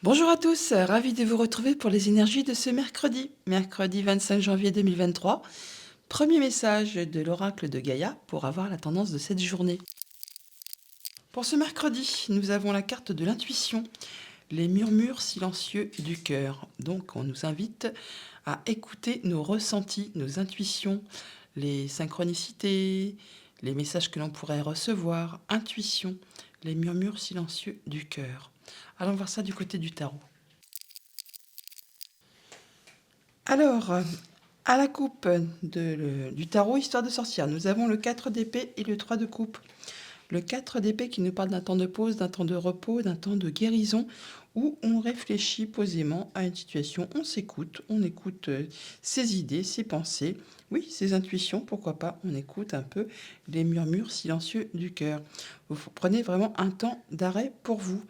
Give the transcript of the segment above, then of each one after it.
Bonjour à tous, ravi de vous retrouver pour les énergies de ce mercredi 25 janvier 2023. Premier message de l'oracle de Gaïa pour avoir la tendance de cette journée. Pour ce mercredi, nous avons la carte de l'intuition, les murmures silencieux du cœur. Donc on nous invite à écouter nos ressentis, nos intuitions, les synchronicités, les messages que l'on pourrait recevoir, intuition, les murmures silencieux du cœur. Allons voir ça du côté du tarot. Alors, à la coupe du tarot Histoire de sorcière, nous avons le 4 d'épée et le 3 de coupe. Le 4 d'épée qui nous parle d'un temps de pause, d'un temps de repos, d'un temps de guérison, où on réfléchit posément à une situation, on écoute ses idées, ses pensées, oui, ses intuitions, pourquoi pas, on écoute un peu les murmures silencieux du cœur. Vous prenez vraiment un temps d'arrêt pour vous.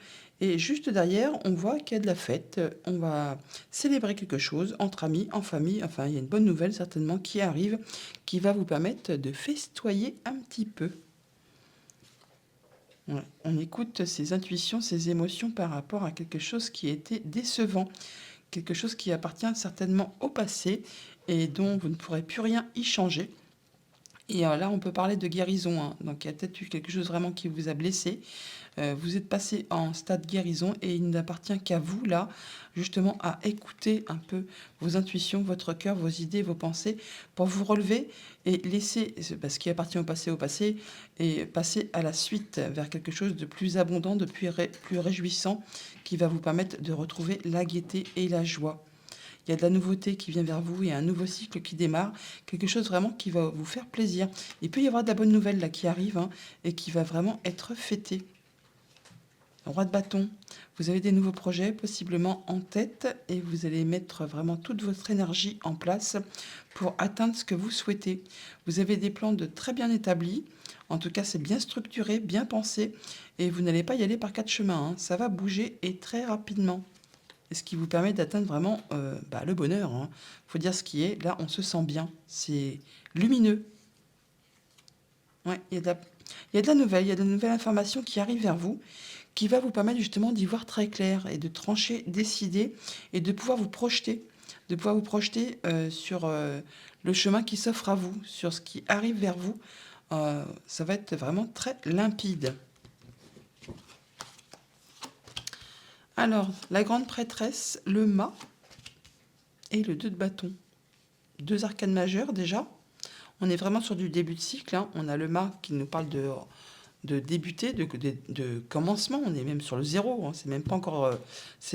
Et juste derrière, on voit qu'il y a de la fête, on va célébrer quelque chose entre amis, en famille, enfin il y a une bonne nouvelle certainement qui arrive, qui va vous permettre de festoyer un petit peu. Ouais, on écoute ses intuitions, ses émotions par rapport à quelque chose qui était décevant, quelque chose qui appartient certainement au passé et dont vous ne pourrez plus rien y changer. Et là, on peut parler de guérison, hein. Donc il y a peut-être eu quelque chose vraiment qui vous a blessé. Vous êtes passé en stade guérison et il n'appartient qu'à vous, là, justement, à écouter un peu vos intuitions, votre cœur, vos idées, vos pensées, pour vous relever et laisser ce qui appartient au passé, et passer à la suite vers quelque chose de plus abondant, de plus réjouissant, qui va vous permettre de retrouver la gaieté et la joie. Il y a de la nouveauté qui vient vers vous, il y a un nouveau cycle qui démarre, quelque chose vraiment qui va vous faire plaisir. Il peut y avoir de la bonne nouvelle là qui arrive, hein, et qui va vraiment être fêtée. Roi de bâton, vous avez des nouveaux projets possiblement en tête et vous allez mettre vraiment toute votre énergie en place pour atteindre ce que vous souhaitez. Vous avez des plans de très bien établis, en tout cas c'est bien structuré, bien pensé et vous n'allez pas y aller par quatre chemins, hein. Ça va bouger et très rapidement. Et ce qui vous permet d'atteindre vraiment le bonheur, hein. Faut dire ce qui est, là on se sent bien, c'est lumineux. Ouais, il y a de la nouvelle, il y a de nouvelles informations qui arrivent vers vous qui va vous permettre justement d'y voir très clair et de trancher, décider et de pouvoir vous projeter, sur le chemin qui s'offre à vous, sur ce qui arrive vers vous. Ça va être vraiment très limpide. Alors, la grande prêtresse, le mât et le 2 de bâton. Deux arcanes majeures déjà. On est vraiment sur du début de cycle, hein. On a le mât qui nous parle de débuter, de commencement. On est même sur le zéro, hein. C'est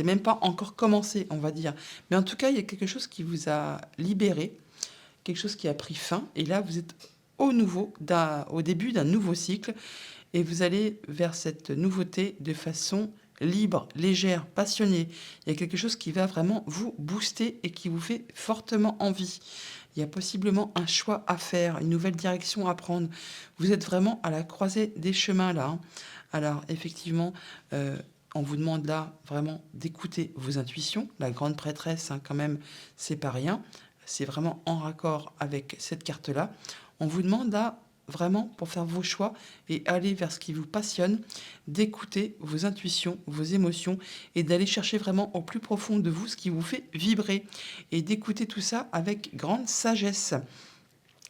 même pas encore commencé, on va dire. Mais en tout cas, il y a quelque chose qui vous a libéré, quelque chose qui a pris fin. Et là, vous êtes au début d'un nouveau cycle. Et vous allez vers cette nouveauté de façon libre, légère, passionnée. Il y a quelque chose qui va vraiment vous booster et qui vous fait fortement envie. Il y a possiblement un choix à faire, une nouvelle direction à prendre. Vous êtes vraiment à la croisée des chemins là, hein. Alors effectivement, on vous demande là vraiment d'écouter vos intuitions. La grande prêtresse, hein, quand même, c'est pas rien. C'est vraiment en raccord avec cette carte-là. On vous demande là vraiment pour faire vos choix et aller vers ce qui vous passionne, d'écouter vos intuitions, vos émotions et d'aller chercher vraiment au plus profond de vous ce qui vous fait vibrer et d'écouter tout ça avec grande sagesse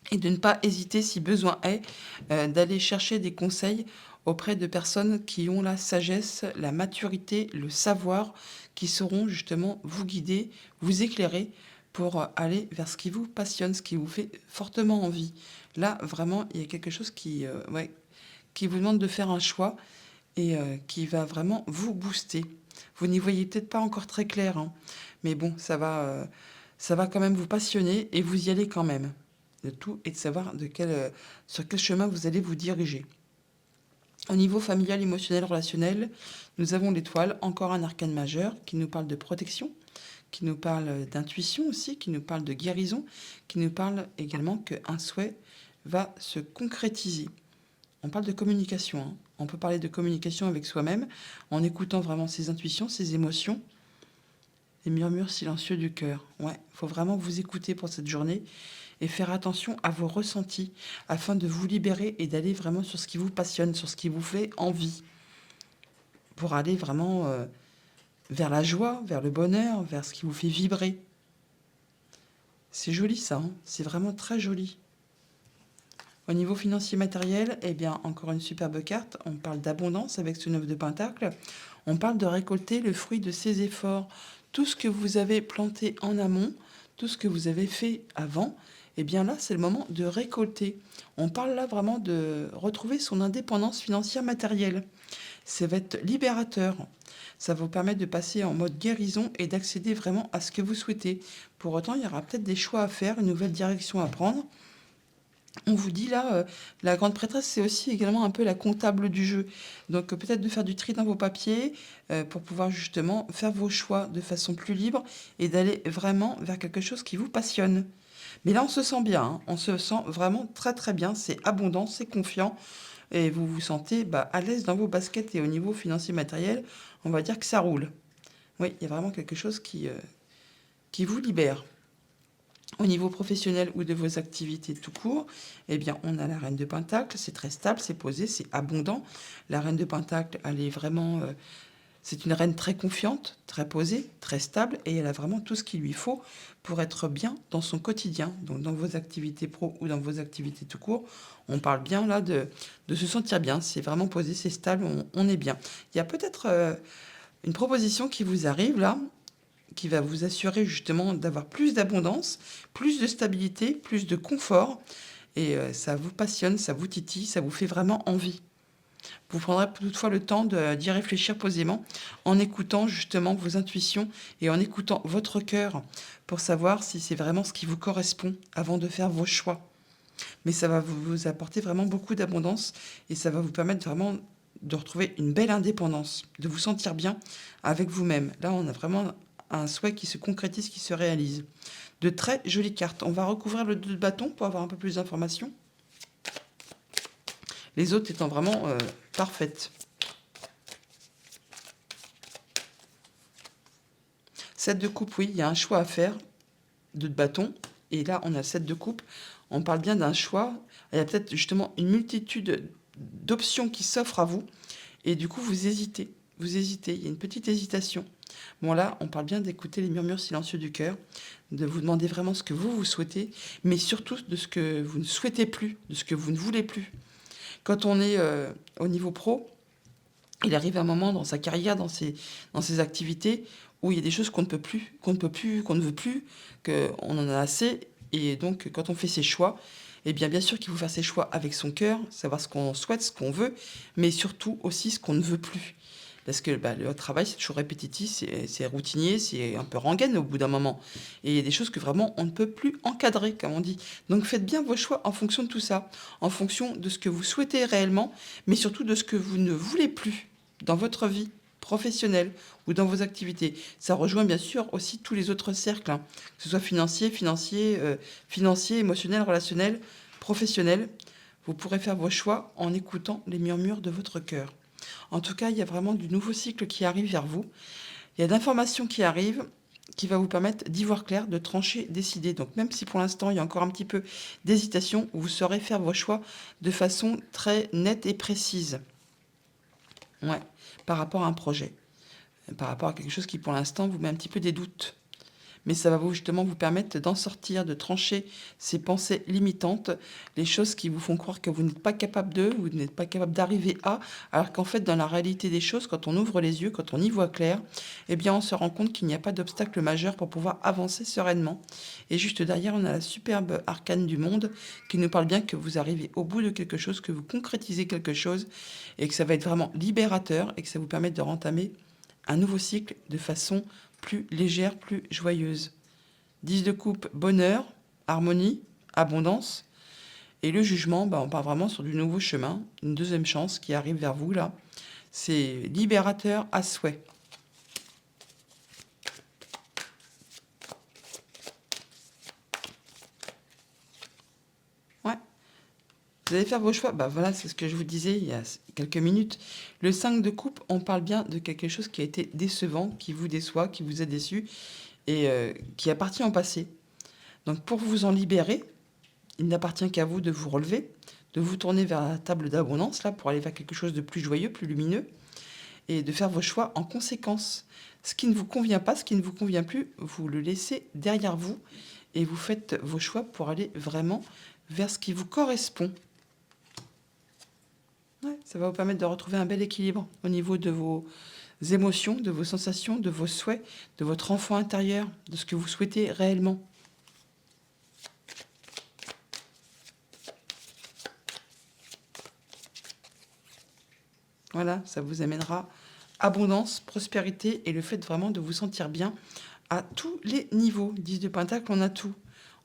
et de ne pas hésiter si besoin est d'aller chercher des conseils auprès de personnes qui ont la sagesse, la maturité, le savoir, qui sauront justement vous guider, vous éclairer pour aller vers ce qui vous passionne, ce qui vous fait fortement envie. Là, vraiment, il y a quelque chose qui vous demande de faire un choix et qui va vraiment vous booster. Vous n'y voyez peut-être pas encore très clair, hein, mais bon, ça va quand même vous passionner et vous y allez quand même. Le tout est de savoir sur quel chemin vous allez vous diriger. Au niveau familial, émotionnel, relationnel, nous avons l'étoile, encore un arcane majeur qui nous parle de protection, qui nous parle d'intuition aussi, qui nous parle de guérison, qui nous parle également qu'un souhait va se concrétiser. On parle de communication, hein. On peut parler de communication avec soi-même en écoutant vraiment ses intuitions, ses émotions, les murmures silencieux du cœur. Ouais, il faut vraiment vous écouter pour cette journée et faire attention à vos ressentis afin de vous libérer et d'aller vraiment sur ce qui vous passionne, sur ce qui vous fait envie pour aller vraiment vers la joie, vers le bonheur, vers ce qui vous fait vibrer. C'est joli ça, hein, c'est vraiment très joli. Au niveau financier matériel, eh bien, encore une superbe carte. On parle d'abondance avec ce 9 de Pentacle. On parle de récolter le fruit de ses efforts. Tout ce que vous avez planté en amont, tout ce que vous avez fait avant, eh bien là, c'est le moment de récolter. On parle là vraiment de retrouver son indépendance financière matérielle. Ça va être libérateur. Ça va vous permettre de passer en mode guérison et d'accéder vraiment à ce que vous souhaitez. Pour autant, il y aura peut-être des choix à faire, une nouvelle direction à prendre. On vous dit là, la grande prêtresse, c'est aussi également un peu la comptable du jeu. Donc peut-être de faire du tri dans vos papiers pour pouvoir justement faire vos choix de façon plus libre et d'aller vraiment vers quelque chose qui vous passionne. Mais là, on se sent bien, hein. On se sent vraiment très très bien. C'est abondant, c'est confiant et vous vous sentez à l'aise dans vos baskets et au niveau financier matériel, on va dire que ça roule. Oui, il y a vraiment quelque chose qui vous libère. Au niveau professionnel ou de vos activités tout court, eh bien, on a la reine de Pentacle, c'est très stable, c'est posé, c'est abondant. La reine de Pentacle, elle est vraiment... c'est une reine très confiante, très posée, très stable, et elle a vraiment tout ce qu'il lui faut pour être bien dans son quotidien. Donc dans vos activités pro ou dans vos activités tout court, on parle bien là de se sentir bien. C'est vraiment posé, c'est stable, on est bien. Il y a peut-être une proposition qui vous arrive là, qui va vous assurer justement d'avoir plus d'abondance, plus de stabilité, plus de confort. Et ça vous passionne, ça vous titille, ça vous fait vraiment envie. Vous prendrez toutefois le temps d'y réfléchir posément en écoutant justement vos intuitions et en écoutant votre cœur pour savoir si c'est vraiment ce qui vous correspond avant de faire vos choix. Mais ça va vous apporter vraiment beaucoup d'abondance et ça va vous permettre vraiment de retrouver une belle indépendance, de vous sentir bien avec vous-même. Là, on a vraiment un souhait qui se concrétise, qui se réalise. De très jolies cartes. On va recouvrir le 2 de bâton pour avoir un peu plus d'informations. Les autres étant vraiment parfaites. 7 de coupe, oui, il y a un choix à faire. 2 de bâton. Et là, on a 7 de coupe. On parle bien d'un choix. Il y a peut-être justement une multitude d'options qui s'offrent à vous. Et du coup, vous hésitez. Vous hésitez. Il y a une petite hésitation. Bon, là, on parle bien d'écouter les murmures silencieux du cœur, de vous demander vraiment ce que vous souhaitez, mais surtout de ce que vous ne souhaitez plus, de ce que vous ne voulez plus. Quand on est au niveau pro, il arrive un moment dans sa carrière, dans ses activités, où il y a des choses qu'on ne peut plus, qu'on ne veut plus, qu'on en a assez. Et donc, quand on fait ses choix, eh bien sûr qu'il faut faire ses choix avec son cœur, savoir ce qu'on souhaite, ce qu'on veut, mais surtout aussi ce qu'on ne veut plus. Parce que le travail, c'est toujours répétitif, c'est routinier, c'est un peu rengaine au bout d'un moment. Et il y a des choses que vraiment on ne peut plus encadrer, comme on dit. Donc faites bien vos choix en fonction de tout ça, en fonction de ce que vous souhaitez réellement, mais surtout de ce que vous ne voulez plus dans votre vie professionnelle ou dans vos activités. Ça rejoint bien sûr aussi tous les autres cercles, hein, que ce soit financier, émotionnel, relationnel, professionnel. Vous pourrez faire vos choix en écoutant les murmures de votre cœur. En tout cas, il y a vraiment du nouveau cycle qui arrive vers vous. Il y a d'informations qui arrivent qui va vous permettre d'y voir clair, de trancher, décider. Donc même si pour l'instant, il y a encore un petit peu d'hésitation, vous saurez faire vos choix de façon très nette et précise. Ouais, par rapport à un projet, par rapport à quelque chose qui pour l'instant vous met un petit peu des doutes. Mais ça va justement vous permettre d'en sortir, de trancher ces pensées limitantes, les choses qui vous font croire que vous n'êtes pas capable de, vous n'êtes pas capable d'arriver à, alors qu'en fait, dans la réalité des choses, quand on ouvre les yeux, quand on y voit clair, eh bien, on se rend compte qu'il n'y a pas d'obstacle majeur pour pouvoir avancer sereinement. Et juste derrière, on a la superbe arcane du monde qui nous parle bien que vous arrivez au bout de quelque chose, que vous concrétisez quelque chose, et que ça va être vraiment libérateur, et que ça vous permet de rentamer un nouveau cycle de façon plus légère, plus joyeuse. 10 de coupe, bonheur, harmonie, abondance. Et le jugement, on part vraiment sur du nouveau chemin, une deuxième chance qui arrive vers vous là. C'est libérateur à souhait. Ouais. Vous allez faire vos choix. Voilà, c'est ce que je vous disais il y a quelques minutes. Le 5 de coupe, on parle bien de quelque chose qui a été décevant, qui vous déçoit, qui vous a déçu et qui appartient au passé. Donc pour vous en libérer, il n'appartient qu'à vous de vous relever, de vous tourner vers la table d'abondance là pour aller vers quelque chose de plus joyeux, plus lumineux. et de faire vos choix en conséquence. Ce qui ne vous convient pas, ce qui ne vous convient plus, vous le laissez derrière vous et vous faites vos choix pour aller vraiment vers ce qui vous correspond. Ouais, ça va vous permettre de retrouver un bel équilibre au niveau de vos émotions, de vos sensations, de vos souhaits, de votre enfant intérieur, de ce que vous souhaitez réellement. Voilà, ça vous amènera abondance, prospérité et le fait vraiment de vous sentir bien à tous les niveaux. 10 de Pentacle, on a tout.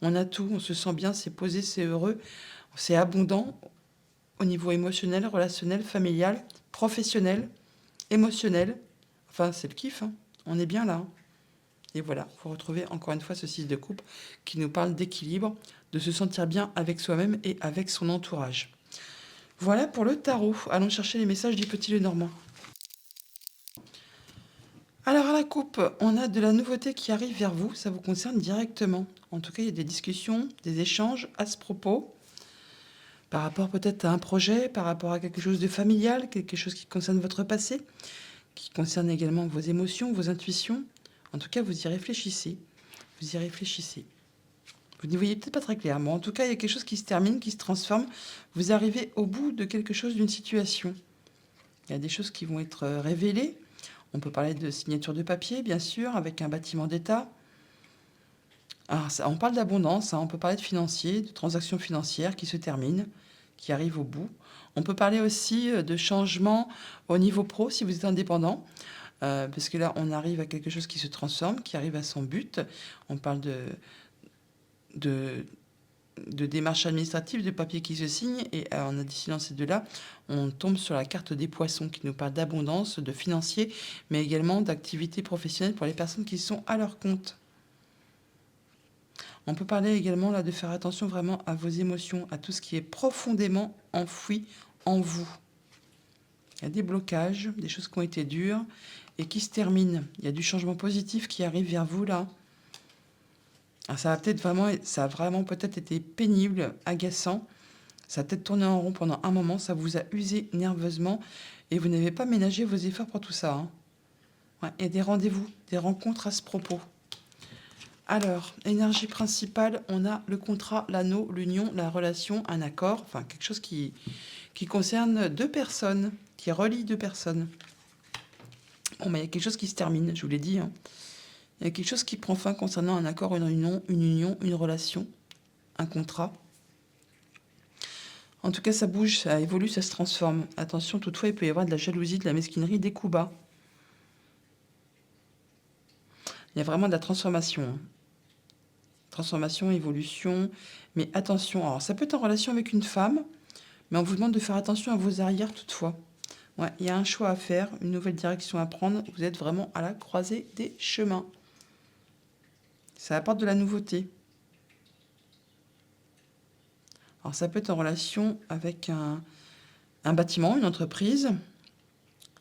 On a tout, on se sent bien, c'est posé, c'est heureux, c'est abondant au niveau émotionnel, relationnel, familial, professionnel, émotionnel. Enfin, c'est le kiff, hein. On est bien là, hein. Et voilà, vous retrouvez encore une fois ce 6 de coupe qui nous parle d'équilibre, de se sentir bien avec soi-même et avec son entourage. Voilà pour le tarot. Allons chercher les messages du petit Lenormand. Alors à la coupe, on a de la nouveauté qui arrive vers vous, ça vous concerne directement. En tout cas, il y a des discussions, des échanges à ce propos, par rapport peut-être à un projet, par rapport à quelque chose de familial, quelque chose qui concerne votre passé, qui concerne également vos émotions, vos intuitions. En tout cas, vous y réfléchissez. Vous y réfléchissez. Vous n'y voyez peut-être pas très clair, mais en tout cas, il y a quelque chose qui se termine, qui se transforme. Vous arrivez au bout de quelque chose, d'une situation. Il y a des choses qui vont être révélées. On peut parler de signature de papier, bien sûr, avec un bâtiment d'État. Alors, ça, on parle d'abondance, hein, on peut parler de financier, de transactions financières qui se terminent, qui arrivent au bout. On peut parler aussi de changement au niveau pro, si vous êtes indépendant, parce que là, on arrive à quelque chose qui se transforme, qui arrive à son but. On parle de démarches administratives, de papiers qui se signent, et en additionnant ces deux-là, on tombe sur la carte des poissons qui nous parle d'abondance, de financier, mais également d'activités professionnelles pour les personnes qui sont à leur compte. On peut parler également là de faire attention vraiment à vos émotions, à tout ce qui est profondément enfoui en vous. Il y a des blocages, des choses qui ont été dures et qui se terminent. Il y a du changement positif qui arrive vers vous là. Alors ça a vraiment peut-être été pénible, agaçant. Ça a peut-être tourné en rond pendant un moment, ça vous a usé nerveusement et vous n'avez pas ménagé vos efforts pour tout ça, hein. Ouais, il y a des rendez-vous, des rencontres à ce propos. Alors, énergie principale, on a le contrat, l'anneau, l'union, la relation, un accord, enfin quelque chose qui concerne deux personnes, qui relie deux personnes. Bon, mais il y a quelque chose qui se termine, je vous l'ai dit, hein. Il y a quelque chose qui prend fin concernant un accord, une union, une relation, un contrat. En tout cas, ça bouge, ça évolue, ça se transforme. Attention, toutefois, il peut y avoir de la jalousie, de la mesquinerie, des coups bas. Il y a vraiment de la transformation, hein. Transformation, évolution, mais attention. Alors, ça peut être en relation avec une femme, mais on vous demande de faire attention à vos arrières toutefois. Ouais, il y a un choix à faire, une nouvelle direction à prendre. Vous êtes vraiment à la croisée des chemins. Ça apporte de la nouveauté. Alors, ça peut être en relation avec un bâtiment, une entreprise,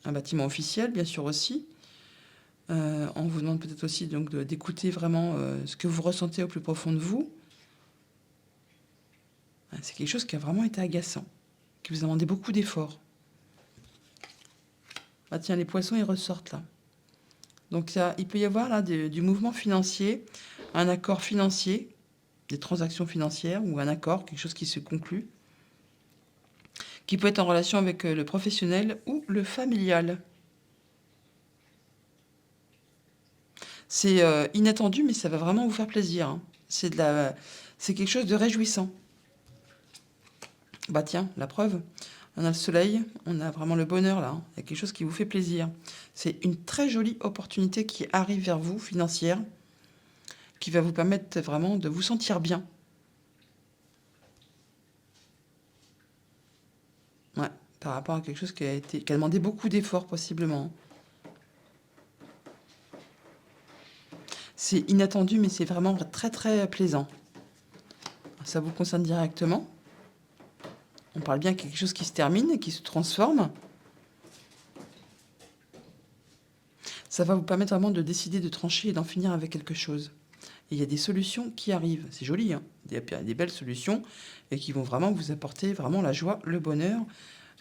un bâtiment officiel, bien sûr aussi. On vous demande peut-être aussi donc d'écouter vraiment ce que vous ressentez au plus profond de vous. C'est quelque chose qui a vraiment été agaçant, qui vous a demandé beaucoup d'efforts. Ah tiens, les poissons, ils ressortent là. Donc il peut y avoir là du mouvement financier, un accord financier, des transactions financières ou un accord, quelque chose qui se conclut, qui peut être en relation avec le professionnel ou le familial. C'est inattendu, mais ça va vraiment vous faire plaisir, hein. C'est quelque chose de réjouissant. Bah tiens, la preuve. On a le soleil, on a vraiment le bonheur là, hein. Il y a quelque chose qui vous fait plaisir. C'est une très jolie opportunité qui arrive vers vous, financière, qui va vous permettre vraiment de vous sentir bien. Ouais, par rapport à quelque chose qui a demandé beaucoup d'efforts possiblement. C'est inattendu, mais c'est vraiment très très plaisant. Ça vous concerne directement. On parle bien de quelque chose qui se termine, qui se transforme. Ça va vous permettre vraiment de décider de trancher et d'en finir avec quelque chose. Et il y a des solutions qui arrivent. C'est joli, hein. Il y a des belles solutions et qui vont vraiment vous apporter vraiment la joie, le bonheur.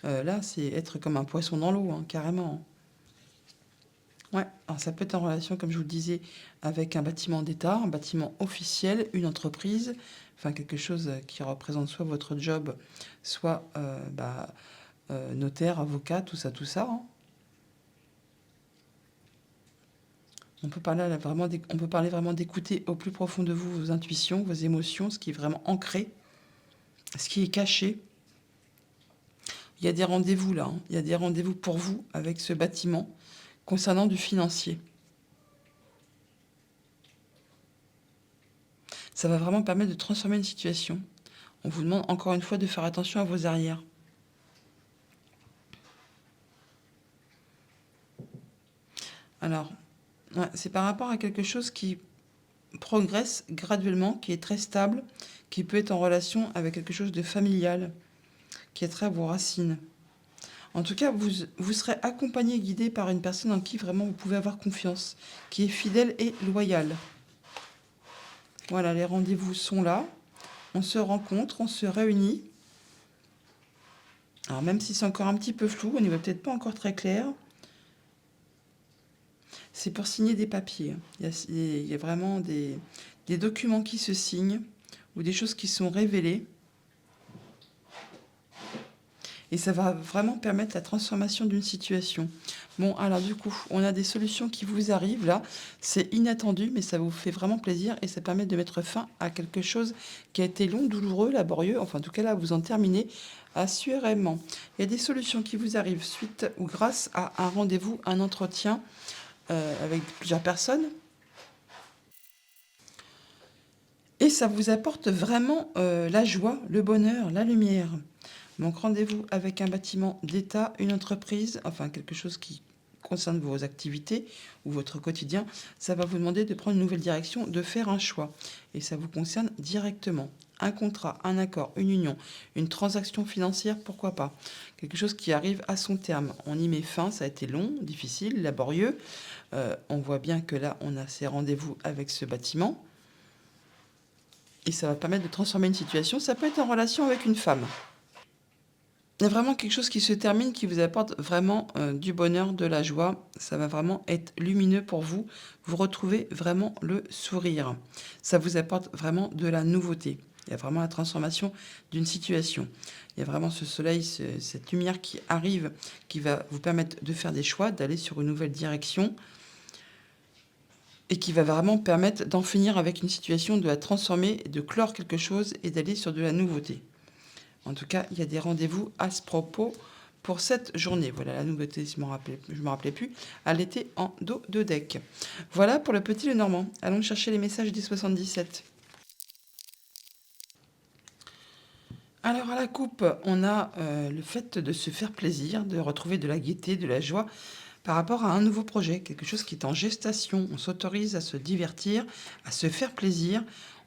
Là, c'est être comme un poisson dans l'eau, hein, carrément. Ouais, alors ça peut être en relation, comme je vous le disais, avec un bâtiment d'État, un bâtiment officiel, une entreprise, enfin quelque chose qui représente soit votre job, soit notaire, avocat, tout ça, hein. On peut parler là vraiment on peut parler vraiment d'écouter au plus profond de vous vos intuitions, vos émotions, ce qui est vraiment ancré, ce qui est caché. Il y a des rendez-vous là, hein. Il y a des rendez-vous pour vous avec ce bâtiment concernant du financier. Ça va vraiment permettre de transformer une situation. On vous demande encore une fois de faire attention à vos arrières. Alors, ouais, c'est par rapport à quelque chose qui progresse graduellement, qui est très stable, qui peut être en relation avec quelque chose de familial, qui est trait à vos racines. En tout cas, vous serez accompagné, guidé par une personne en qui vraiment vous pouvez avoir confiance, qui est fidèle et loyale. Voilà, les rendez-vous sont là. On se rencontre, on se réunit. Alors même si c'est encore un petit peu flou, on n'y va peut-être pas encore très clair, c'est pour signer des papiers. Il y a vraiment des documents qui se signent ou des choses qui sont révélées. Et ça va vraiment permettre la transformation d'une situation. Bon, alors du coup, on a des solutions qui vous arrivent là. C'est inattendu, mais ça vous fait vraiment plaisir et ça permet de mettre fin à quelque chose qui a été long, douloureux, laborieux. Enfin, en tout cas, là, vous en terminez assurément. Il y a des solutions qui vous arrivent suite ou grâce à un rendez-vous, un entretien avec plusieurs personnes. Et ça vous apporte vraiment la joie, le bonheur, la lumière. Donc rendez-vous avec un bâtiment d'État, une entreprise, enfin quelque chose qui concerne vos activités ou votre quotidien, ça va vous demander de prendre une nouvelle direction, de faire un choix. Et ça vous concerne directement. Un contrat, un accord, une union, une transaction financière, pourquoi pas. Quelque chose qui arrive à son terme. On y met fin, ça a été long, difficile, laborieux. On voit bien que là, on a ces rendez-vous avec ce bâtiment. Et ça va permettre de transformer une situation. Ça peut être en relation avec une femme. Il y a vraiment quelque chose qui se termine, qui vous apporte vraiment du bonheur, de la joie. Ça va vraiment être lumineux pour vous. Vous retrouvez vraiment le sourire. Ça vous apporte vraiment de la nouveauté. Il y a vraiment la transformation d'une situation. Il y a vraiment ce soleil, cette lumière qui arrive, qui va vous permettre de faire des choix, d'aller sur une nouvelle direction et qui va vraiment permettre d'en finir avec une situation, de la transformer, de clore quelque chose et d'aller sur de la nouveauté. En tout cas, il y a des rendez-vous à ce propos pour cette journée. Voilà la nouveauté, je ne me rappelais plus. Elle était en dos de deck. Voilà pour le petit Lenormand. Allons chercher les messages des 77. Alors à la coupe, on a le fait de se faire plaisir, de retrouver de la gaieté, de la joie par rapport à un nouveau projet, quelque chose qui est en gestation. On s'autorise à se divertir, à se faire plaisir.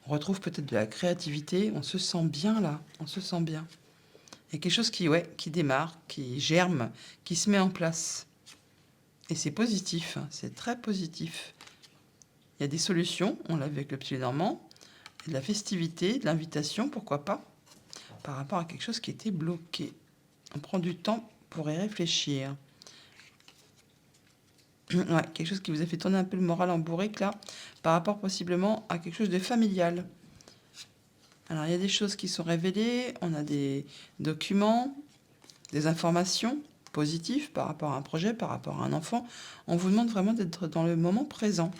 On retrouve peut-être de la créativité. On se sent bien là, on se sent bien. Il y a quelque chose qui démarre, qui germe, qui se met en place. Et c'est positif, hein, c'est très positif. Il y a des solutions, on l'a vu avec le petit Normand, de la festivité, de l'invitation, pourquoi pas, par rapport à quelque chose qui était bloqué. On prend du temps pour y réfléchir. Ouais, quelque chose qui vous a fait tourner un peu le moral en bourrique, là, par rapport possiblement à quelque chose de familial. Alors, il y a des choses qui sont révélées, on a des documents, des informations positives par rapport à un projet, par rapport à un enfant. On vous demande vraiment d'être dans le moment présent.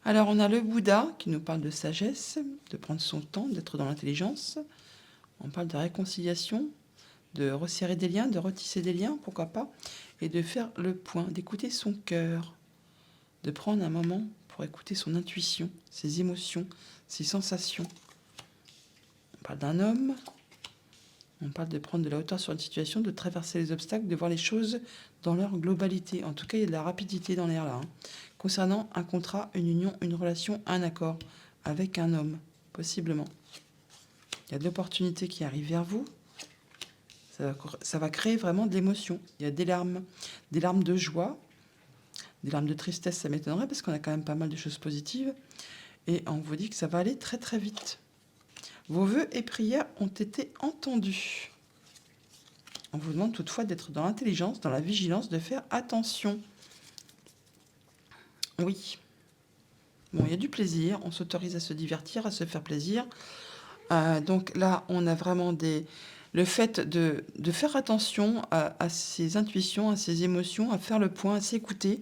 Alors, on a le Bouddha qui nous parle de sagesse, de prendre son temps, d'être dans l'intelligence. On parle de réconciliation, de resserrer des liens, de retisser des liens, pourquoi pas, et de faire le point, d'écouter son cœur, de prendre un moment pour écouter son intuition, ses émotions, ses sensations. On parle d'un homme. On parle de prendre de la hauteur sur une situation, de traverser les obstacles, de voir les choses dans leur globalité. En tout cas, il y a de la rapidité dans l'air là. Hein. Concernant un contrat, une union, une relation, un accord avec un homme, possiblement. Il y a de l'opportunité qui arrive vers vous. Ça va créer vraiment de l'émotion. Il y a des larmes de joie, des larmes de tristesse, ça m'étonnerait parce qu'on a quand même pas mal de choses positives. Et on vous dit que ça va aller très très vite. Vos vœux et prières ont été entendus. On vous demande toutefois d'être dans l'intelligence, dans la vigilance, de faire attention. Oui. Bon, il y a du plaisir, on s'autorise à se divertir, à se faire plaisir. Donc là, on a vraiment le fait de faire attention à ses intuitions, à ses émotions, à faire le point, à s'écouter.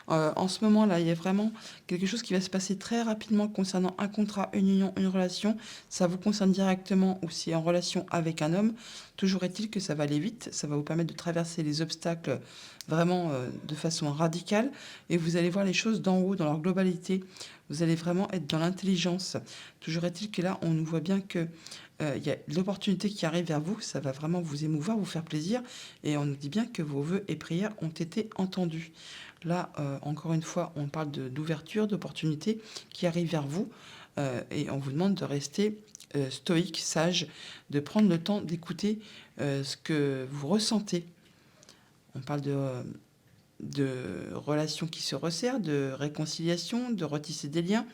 En ce moment-là, il y a vraiment quelque chose qui va se passer très rapidement concernant un contrat, une union, une relation. Ça vous concerne directement ou c'est en relation avec un homme. Toujours est-il que ça va aller vite. Ça va vous permettre de traverser les obstacles vraiment de façon radicale. Et vous allez voir les choses d'en haut, dans leur globalité. Vous allez vraiment être dans l'intelligence. Toujours est-il que là, on nous voit bien que il y a l'opportunité qui arrive vers vous. Ça va vraiment vous émouvoir, vous faire plaisir. Et on nous dit bien que vos vœux et prières ont été entendus. Là, encore une fois, on parle d'ouverture, d'opportunité qui arrive vers vous et on vous demande de rester stoïque, sage, de prendre le temps d'écouter ce que vous ressentez. On parle de relations qui se resserrent, de réconciliation, de retisser des liens.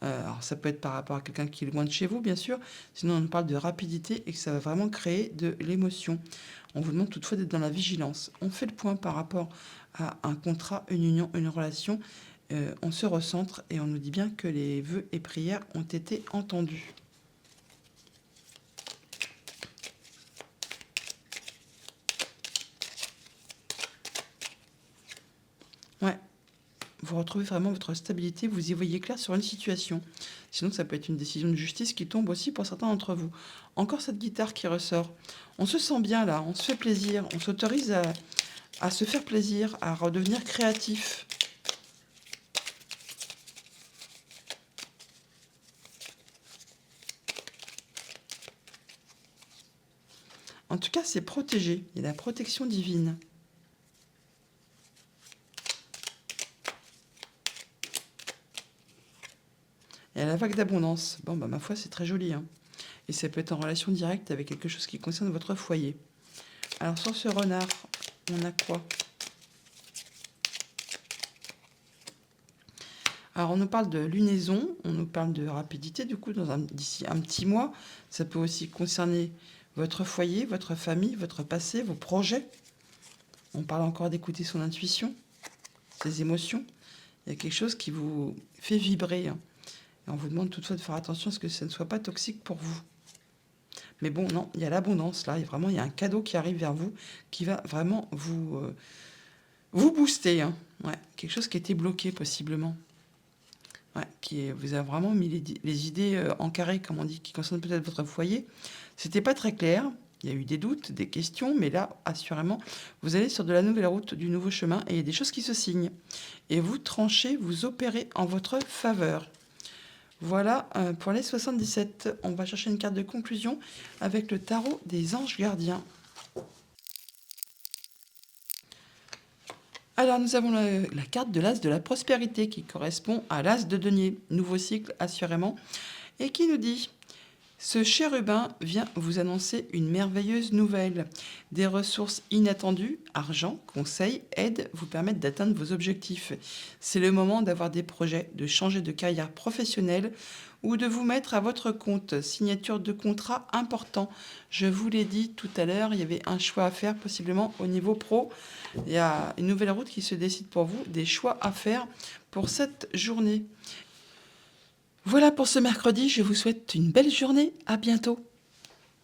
Alors ça peut être par rapport à quelqu'un qui est loin de chez vous, bien sûr. Sinon, on parle de rapidité et que ça va vraiment créer de l'émotion. On vous demande toutefois d'être dans la vigilance. On fait le point par rapport à un contrat, une union, une relation. On se recentre et on nous dit bien que les vœux et prières ont été entendus. Ouais, vous retrouvez vraiment votre stabilité, vous y voyez clair sur une situation. Sinon, ça peut être une décision de justice qui tombe aussi pour certains d'entre vous. Encore cette guitare qui ressort. On se sent bien là, on se fait plaisir, on s'autorise à se faire plaisir, à redevenir créatif. En tout cas, c'est protégé. Il y a la protection divine. Et à la vague d'abondance. Bon, bah, ma foi, c'est très joli. Hein. Et ça peut être en relation directe avec quelque chose qui concerne votre foyer. Alors, sur ce renard, on a quoi? Alors, on nous parle de lunaison, on nous parle de rapidité, du coup, d'ici un petit mois. Ça peut aussi concerner votre foyer, votre famille, votre passé, vos projets. On parle encore d'écouter son intuition, ses émotions. Il y a quelque chose qui vous fait vibrer. Hein. Et on vous demande toutefois de faire attention à ce que ça ne soit pas toxique pour vous. Mais bon, non, il y a l'abondance là. Et vraiment, il y a un cadeau qui arrive vers vous qui va vraiment vous booster. Hein. Ouais, quelque chose qui était bloqué possiblement. Ouais, vous a vraiment mis les idées en carré, comme on dit, qui concernent peut-être votre foyer. C'était pas très clair. Il y a eu des doutes, des questions, mais là, assurément, vous allez sur de la nouvelle route, du nouveau chemin, et il y a des choses qui se signent. Et vous tranchez, vous opérez en votre faveur. Voilà pour les 77. On va chercher une carte de conclusion avec le tarot des anges gardiens. Alors, nous avons la carte de l'as de la prospérité qui correspond à l'as de denier, nouveau cycle assurément, et qui nous dit « Ce chérubin vient vous annoncer une merveilleuse nouvelle. Des ressources inattendues, argent, conseils, aide vous permettent d'atteindre vos objectifs. C'est le moment d'avoir des projets, de changer de carrière professionnelle ou de vous mettre à votre compte. Signature de contrat important. Je vous l'ai dit tout à l'heure, il y avait un choix à faire possiblement au niveau pro. Il y a une nouvelle route qui se décide pour vous, des choix à faire pour cette journée. Voilà pour ce mercredi, je vous souhaite une belle journée, à bientôt.